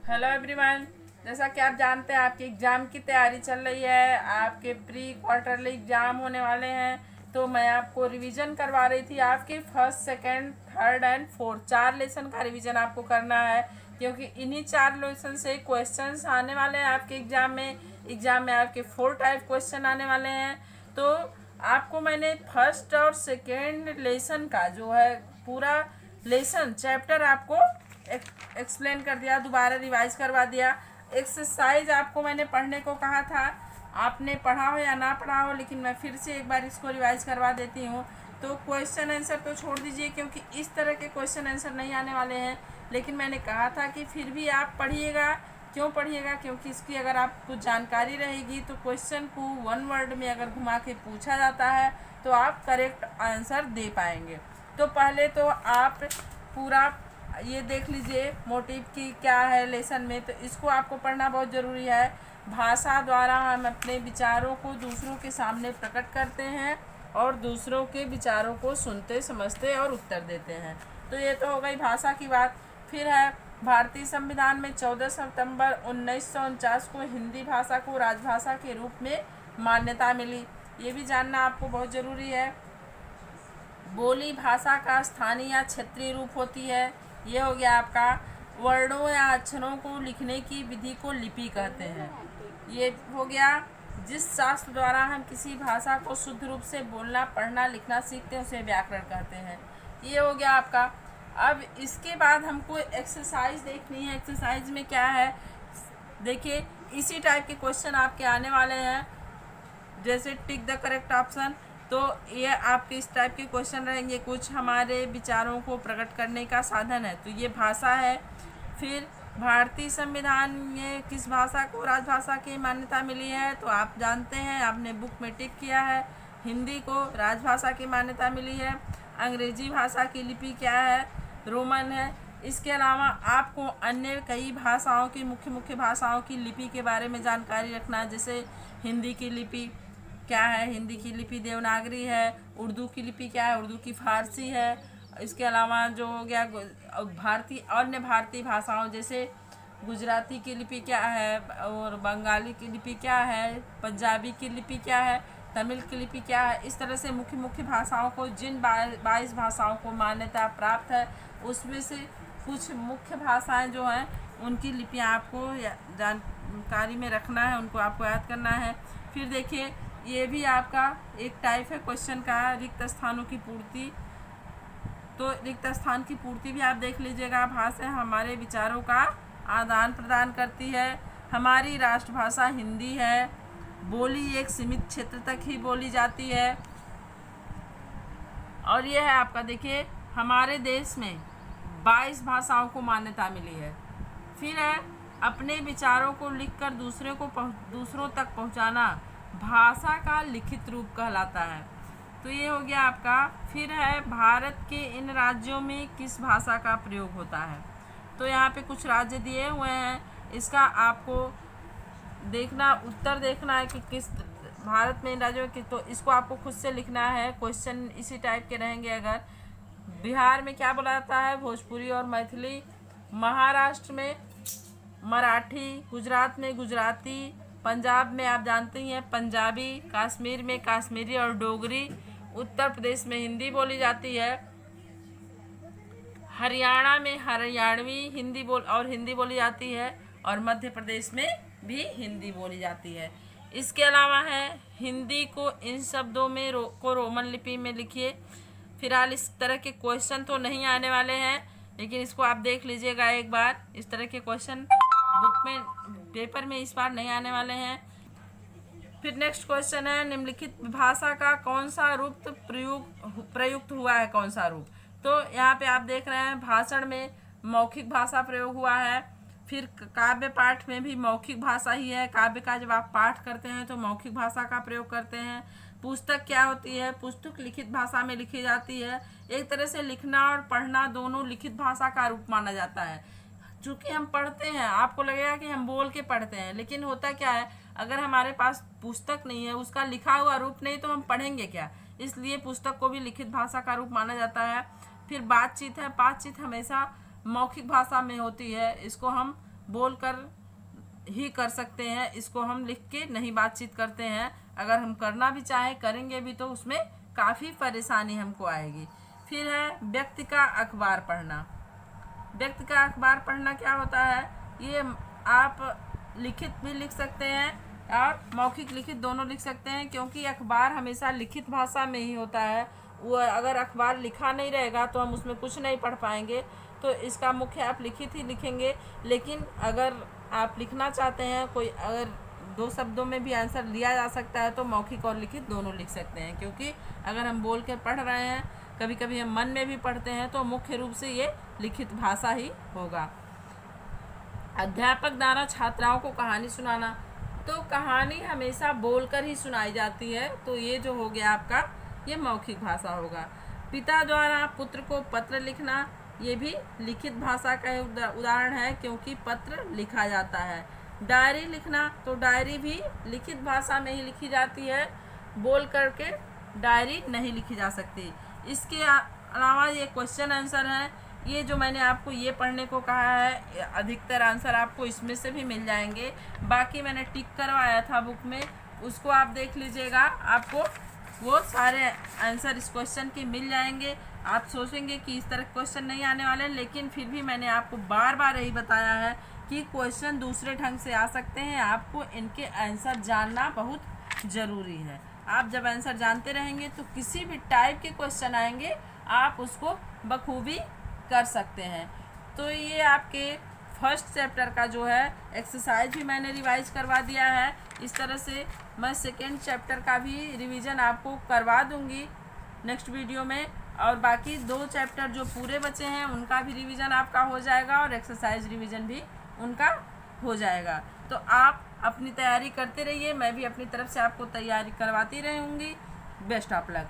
Hello everyone. जैसा कि आप जानते हैं आपके एग्ज़ाम की तैयारी चल रही है, आपके प्री क्वार्टरली एग्ज़ाम होने वाले हैं। तो मैं आपको रिवीजन करवा रही थी। आपके first second third and fourth 4 lesson का रिवीजन आपको करना है, क्योंकि इन्हीं 4 लेसन से क्वेश्चंस आने वाले हैं आपके एग्ज़ाम में आपके 4 टाइप क्वेश्चन आने वाले हैं। तो आपको मैंने फर्स्ट और सेकेंड लेसन का जो है पूरा लेसन चैप्टर आपको एक्सप्लेन कर दिया, दोबारा रिवाइज करवा दिया। एक्सरसाइज आपको मैंने पढ़ने को कहा था, आपने पढ़ा हो या ना पढ़ा हो, लेकिन मैं फिर से एक बार इसको रिवाइज करवा देती हूँ। तो क्वेश्चन आंसर तो छोड़ दीजिए, क्योंकि इस तरह के क्वेश्चन आंसर नहीं आने वाले हैं। लेकिन मैंने कहा था कि फिर भी आप पढ़िएगा। क्यों पढ़िएगा? क्योंकि इसकी अगर आपको जानकारी रहेगी तो क्वेश्चन को 1 वर्ड में अगर घुमा के पूछा जाता है तो आप करेक्ट आंसर दे पाएंगे। तो पहले तो आप पूरा ये देख लीजिए मोटिव की क्या है लेसन में, तो इसको आपको पढ़ना बहुत ज़रूरी है। भाषा द्वारा हम अपने विचारों को दूसरों के सामने प्रकट करते हैं और दूसरों के विचारों को सुनते समझते और उत्तर देते हैं। तो ये तो हो गई भाषा की बात। फिर है भारतीय संविधान में 14 सितंबर 1949 को हिंदी भाषा को राजभाषा के रूप में मान्यता मिली। ये भी जानना आपको बहुत ज़रूरी है। बोली भाषा का स्थानीय या क्षेत्रीय रूप होती है। ये हो गया आपका। वर्णों या अक्षरों को लिखने की विधि को लिपि कहते हैं। ये हो गया। जिस शास्त्र द्वारा हम किसी भाषा को शुद्ध रूप से बोलना पढ़ना लिखना सीखते हैं उसे व्याकरण कहते हैं। ये हो गया आपका। अब इसके बाद हमको एक्सरसाइज देखनी है। एक्सरसाइज में क्या है देखिए, इसी टाइप के क्वेश्चन आपके आने वाले हैं, जैसे टिक द करेक्ट ऑप्शन। तो ये आपके इस टाइप के क्वेश्चन रहेंगे। कुछ हमारे विचारों को प्रकट करने का साधन है, तो ये भाषा है। फिर भारतीय संविधान में किस भाषा को राजभाषा की मान्यता मिली है, तो आप जानते हैं, आपने बुक में टिक किया है। हिंदी को राजभाषा की मान्यता मिली है। अंग्रेजी भाषा की लिपि क्या है? रोमन है। इसके अलावा आपको अन्य कई भाषाओं की मुख्य भाषाओं की लिपि के बारे में जानकारी रखना है। जैसे हिंदी की लिपि क्या है? हिंदी की लिपि देवनागरी है। उर्दू की लिपि क्या है? उर्दू की फारसी है। इसके अलावा जो हो गया अन्य भारतीय भाषाओं जैसे गुजराती की लिपि क्या है, और बंगाली की लिपि क्या है, पंजाबी की लिपि क्या है, तमिल की लिपि क्या है। इस तरह से मुख्य भाषाओं को, जिन 22 भाषाओं को मान्यता प्राप्त है, उसमें से कुछ मुख्य भाषाएं जो हैं उनकी लिपियाँ आपको जानकारी में रखना है, उनको आपको याद करना है। फिर देखिए, ये भी आपका एक टाइप है क्वेश्चन का, रिक्त स्थानों की पूर्ति। तो रिक्त स्थान की पूर्ति भी आप देख लीजिएगा। भाषा हमारे विचारों का आदान प्रदान करती है। हमारी राष्ट्रभाषा हिंदी है। बोली एक सीमित क्षेत्र तक ही बोली जाती है। और यह है आपका, देखिए, हमारे देश में 22 भाषाओं को मान्यता मिली है। फिर है अपने विचारों को लिखकर दूसरों तक पहुंचाना भाषा का लिखित रूप कहलाता है। तो ये हो गया आपका। फिर है भारत के इन राज्यों में किस भाषा का प्रयोग होता है। तो यहाँ पे कुछ राज्य दिए हुए हैं, इसका आपको देखना, उत्तर देखना है कि किस भारत में इन राज्यों की, तो इसको आपको खुद से लिखना है। क्वेश्चन इसी टाइप के रहेंगे। अगर बिहार में क्या बोला जाता है? भोजपुरी और मैथिली। महाराष्ट्र में मराठी। गुजरात में गुजराती। पंजाब में आप जानते ही हैं पंजाबी। कश्मीर में कश्मीरी और डोगरी। उत्तर प्रदेश में हिंदी बोली जाती है। हरियाणा में हरियाणवी हिंदी बोली जाती है। और मध्य प्रदेश में भी हिंदी बोली जाती है। इसके अलावा है हिंदी को इन शब्दों में को रोमन लिपि में लिखिए। फिलहाल इस तरह के क्वेश्चन तो नहीं आने वाले हैं, लेकिन इसको आप देख लीजिएगा एक बार। इस तरह के क्वेश्चन बुक में, पेपर में इस बार नहीं आने वाले हैं। फिर नेक्स्ट क्वेश्चन है, निम्नलिखित भाषा का कौन सा रूप प्रयुक्त हुआ है? कौन सा रूप? तो यहाँ पे आप देख रहे हैं, भाषण में मौखिक भाषा प्रयोग हुआ है। फिर काव्य पाठ में भी मौखिक भाषा ही है। काव्य का जब आप पाठ करते हैं तो मौखिक भाषा का प्रयोग करते हैं। पुस्तक क्या होती है? पुस्तक लिखित भाषा में लिखी जाती है। एक तरह से लिखना और पढ़ना दोनों लिखित भाषा का रूप माना जाता है। चूँकि हम पढ़ते हैं, आपको लगेगा कि हम बोल के पढ़ते हैं, लेकिन होता क्या है, अगर हमारे पास पुस्तक नहीं है, उसका लिखा हुआ रूप नहीं, तो हम पढ़ेंगे क्या? इसलिए पुस्तक को भी लिखित भाषा का रूप माना जाता है। फिर बातचीत है। बातचीत हमेशा मौखिक भाषा में होती है, इसको हम बोलकर ही कर सकते हैं, इसको हम लिख के नहीं बातचीत करते हैं। अगर हम करना भी चाहें, करेंगे भी, तो उसमें काफ़ी परेशानी हमको आएगी। फिर है व्यक्ति का अखबार पढ़ना। व्यक्ति का अखबार पढ़ना क्या होता है? ये आप लिखित भी लिख सकते हैं और मौखिक लिखित दोनों लिख सकते हैं, क्योंकि अखबार हमेशा लिखित भाषा में ही होता है। वो अगर अखबार लिखा नहीं रहेगा तो हम उसमें कुछ नहीं पढ़ पाएंगे, तो इसका मुख्य आप लिखित ही लिखेंगे। लेकिन अगर आप लिखना चाहते हैं, कोई अगर 2 शब्दों में भी आंसर लिया जा सकता है, तो मौखिक और लिखित दोनों लिख सकते हैं। क्योंकि अगर हम बोल के पढ़ रहे हैं, कभी कभी हम मन में भी पढ़ते हैं, तो मुख्य रूप से ये लिखित भाषा ही होगा। अध्यापक द्वारा छात्राओं को कहानी सुनाना, तो कहानी हमेशा बोलकर ही सुनाई जाती है, तो ये जो हो गया आपका, ये मौखिक भाषा होगा। पिता द्वारा पुत्र को पत्र लिखना, ये भी लिखित भाषा का उदाहरण है, क्योंकि पत्र लिखा जाता है। डायरी लिखना, तो डायरी भी लिखित भाषा में ही लिखी जाती है, बोल करके डायरी नहीं लिखी जा सकती। इसके अलावा ये क्वेश्चन आंसर है, ये जो मैंने आपको ये पढ़ने को कहा है, अधिकतर आंसर आपको इसमें से भी मिल जाएंगे। बाकी मैंने टिक करवाया था बुक में, उसको आप देख लीजिएगा, आपको वो सारे आंसर इस क्वेश्चन के मिल जाएंगे। आप सोचेंगे कि इस तरह क्वेश्चन नहीं आने वाले, लेकिन फिर भी मैंने आपको बार बार यही बताया है कि क्वेश्चन दूसरे ढंग से आ सकते हैं, आपको इनके आंसर जानना बहुत ज़रूरी है। आप जब आंसर जानते रहेंगे तो किसी भी टाइप के क्वेश्चन आएंगे, आप उसको बखूबी कर सकते हैं। तो ये आपके फर्स्ट चैप्टर का जो है एक्सरसाइज भी मैंने रिवाइज करवा दिया है। इस तरह से मैं सेकेंड चैप्टर का भी रिवीजन आपको करवा दूंगी नेक्स्ट वीडियो में, और बाकी 2 चैप्टर जो पूरे बचे हैं उनका भी रिवीजन आपका हो जाएगा और एक्सरसाइज रिवीजन भी उनका हो जाएगा। तो आप अपनी तैयारी करते रहिए, मैं भी अपनी तरफ से आपको तैयारी करवाती रहूँगी। Best of luck.